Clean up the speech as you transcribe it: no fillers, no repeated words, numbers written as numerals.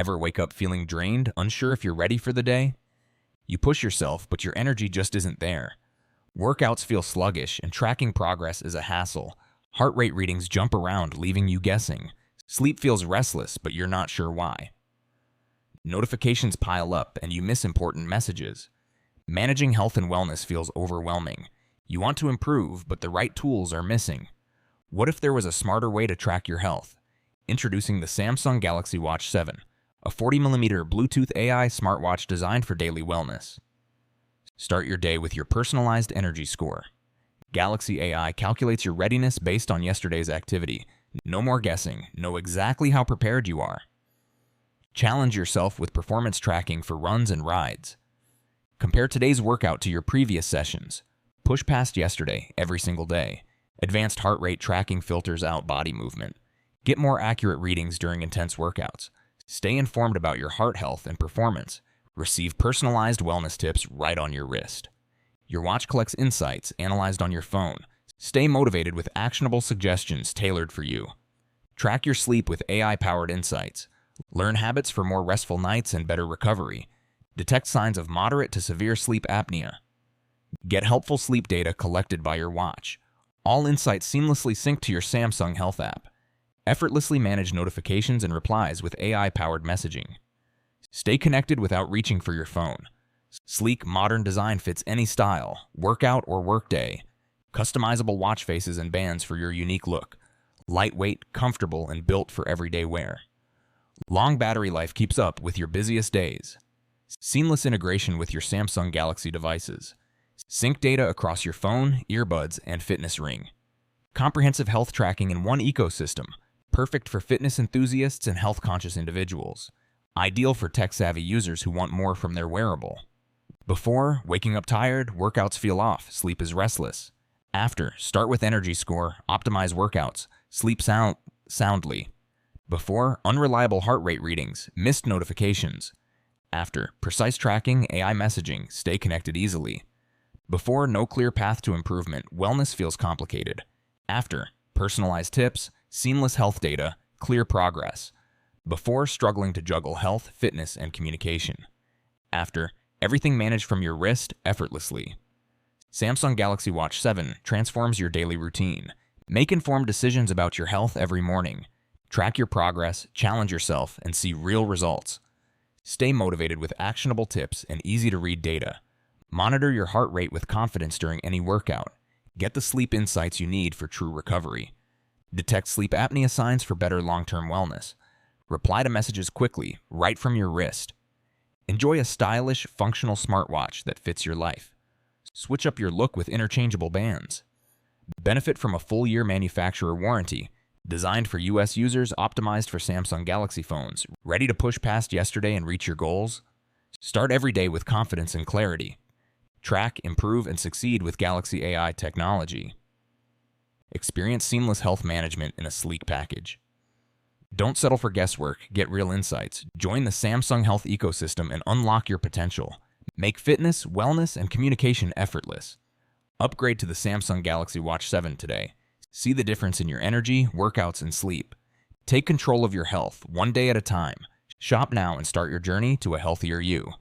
Ever wake up feeling drained, unsure if you're ready for the day? You push yourself, but your energy just isn't there. Workouts feel sluggish, and tracking progress is a hassle. Heart rate readings jump around, leaving you guessing. Sleep feels restless, but you're not sure why. Notifications pile up, and you miss important messages. Managing health and wellness feels overwhelming. You want to improve, but the right tools are missing. What if there was a smarter way to track your health? Introducing the Samsung Galaxy Watch 7, a 40mm Bluetooth AI smartwatch designed for daily wellness. Start your day with your personalized energy score. Galaxy AI calculates your readiness based on yesterday's activity. No more guessing. Know exactly how prepared you are. Challenge yourself with performance tracking for runs and rides. Compare today's workout to your previous sessions. Push past yesterday every single day. Advanced heart rate tracking filters out body movement. Get more accurate readings during intense workouts. Stay informed about your heart health and performance. Receive personalized wellness tips right on your wrist. Your watch collects insights analyzed on your phone. Stay motivated with actionable suggestions tailored for you. Track your sleep with AI-powered insights. Learn habits for more restful nights and better recovery. Detect signs of moderate to severe sleep apnea. Get helpful sleep data collected by your watch. All insights seamlessly sync to your Samsung Health app. Effortlessly manage notifications and replies with AI-powered messaging. Stay connected without reaching for your phone. Sleek, modern design fits any style, workout or workday. Customizable watch faces and bands for your unique look. Lightweight, comfortable, and built for everyday wear. Long battery life keeps up with your busiest days. Seamless integration with your Samsung Galaxy devices. Sync data across your phone, earbuds, and fitness ring. Comprehensive health tracking in one ecosystem. Perfect for fitness enthusiasts and health-conscious individuals. Ideal for tech-savvy users who want more from their wearable. Before, waking up tired, workouts feel off, sleep is restless. After, start with energy score, optimize workouts, sleep soundly. Before, unreliable heart rate readings, missed notifications. After, precise tracking, AI messaging, stay connected easily. Before, no clear path to improvement, wellness feels complicated. After, personalized tips, seamless health data, clear progress. Before, struggling to juggle health, fitness, and communication. After, everything managed from your wrist effortlessly. Samsung Galaxy Watch 7 transforms your daily routine. Make informed decisions about your health every morning. Track your progress, challenge yourself, and see real results. Stay motivated with actionable tips and easy-to-read data. Monitor your heart rate with confidence during any workout. Get the sleep insights you need for true recovery. Detect sleep apnea signs for better long-term wellness. Reply to messages quickly, right from your wrist. Enjoy a stylish, functional smartwatch that fits your life. Switch up your look with interchangeable bands. Benefit from a full-year manufacturer warranty, designed for US users, optimized for Samsung Galaxy phones. Ready to push past yesterday and reach your goals? Start every day with confidence and clarity. Track, improve, and succeed with Galaxy AI technology. Experience seamless health management in a sleek package. Don't settle for guesswork, get real insights. Join the Samsung Health ecosystem and unlock your potential. Make fitness, wellness, and communication effortless. Upgrade to the Samsung Galaxy Watch 7 today. See the difference in your energy, workouts, and sleep. Take control of your health, one day at a time. Shop now and start your journey to a healthier you.